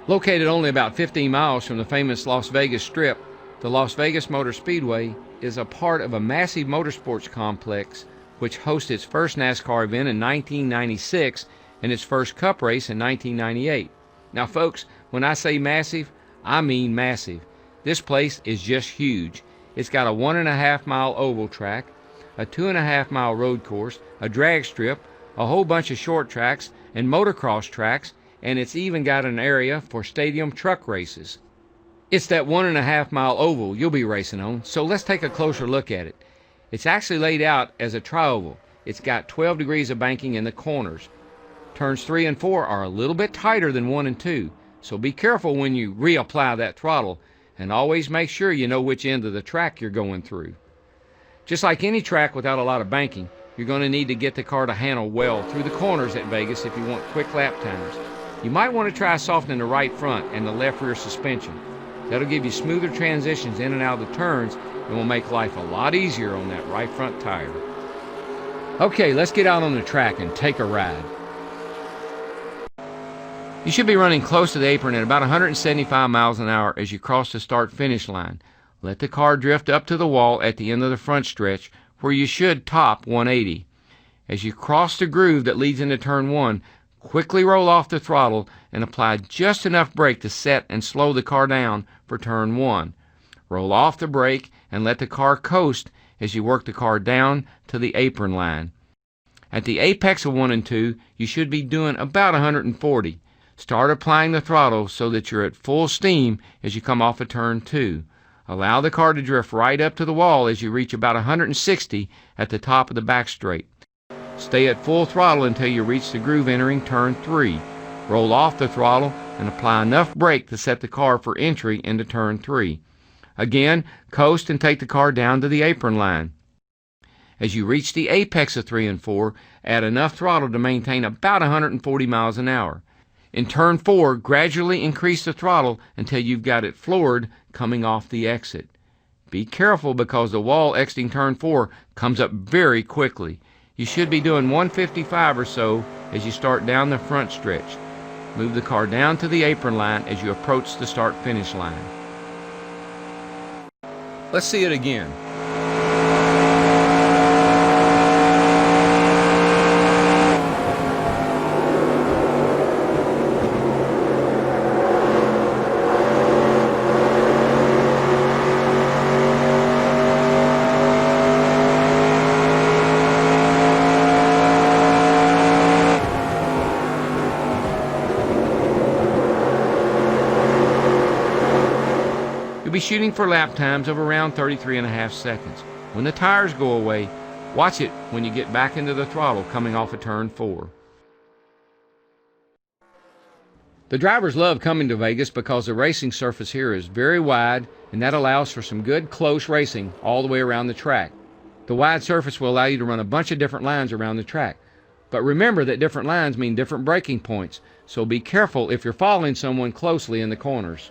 Located only about 15 miles from the famous Las Vegas Strip, the Las Vegas Motor Speedway is a part of a massive motorsports complex which hosted its first NASCAR event in 1996 and its first Cup race in 1998. Now folks, when I say massive, I mean massive. This place is just huge. It's got a 1.5 mile oval track, a 2.5 mile road course, a drag strip, a whole bunch of short tracks and motocross tracks, and it's even got an area for stadium truck races. It's that 1.5 mile oval you'll be racing on, so let's take a closer look at it. It's actually laid out as a tri-oval. It's got 12 degrees of banking in the corners. Turns 3 and 4 are a little bit tighter than 1 and 2, so be careful when you reapply that throttle, and always make sure you know which end of the track you're going through. Just like any track without a lot of banking, you're going to need to get the car to handle well through the corners at Vegas if you want quick lap times. You might want to try softening the right front and the left rear suspension. That'll give you smoother transitions in and out of the turns and will make life a lot easier on that right front tire. Okay, let's get out on the track and take a ride. You should be running close to the apron at about 175 miles an hour as you cross the start-finish line. Let the car drift up to the wall at the end of the front stretch where you should top 180. As you cross the groove that leads into turn 1, quickly roll off the throttle and apply just enough brake to set and slow the car down for turn 1. Roll off the brake and let the car coast as you work the car down to the apron line. At the apex of 1 and 2, you should be doing about 140. Start applying the throttle so that you're at full steam as you come off of turn 2. Allow the car to drift right up to the wall as you reach about 160 at the top of the back straight. Stay at full throttle until you reach the groove entering turn 3. Roll off the throttle and apply enough brake to set the car for entry into turn 3. Again, coast and take the car down to the apron line. As you reach the apex of 3 and 4, add enough throttle to maintain about 140 miles an hour. In turn 4, gradually increase the throttle until you've got it floored coming off the exit. Be careful because the wall exiting turn 4 comes up very quickly. You should be doing 155 or so as you start down the front stretch. Move the car down to the apron line as you approach the start-finish line. Let's see it again. You'll be shooting for lap times of around 33.5 seconds. When the tires go away, watch it when you get back into the throttle coming off of turn 4. The drivers love coming to Vegas because the racing surface here is very wide, and that allows for some good close racing all the way around the track. The wide surface will allow you to run a bunch of different lines around the track. But remember that different lines mean different braking points, so be careful if you're following someone closely in the corners.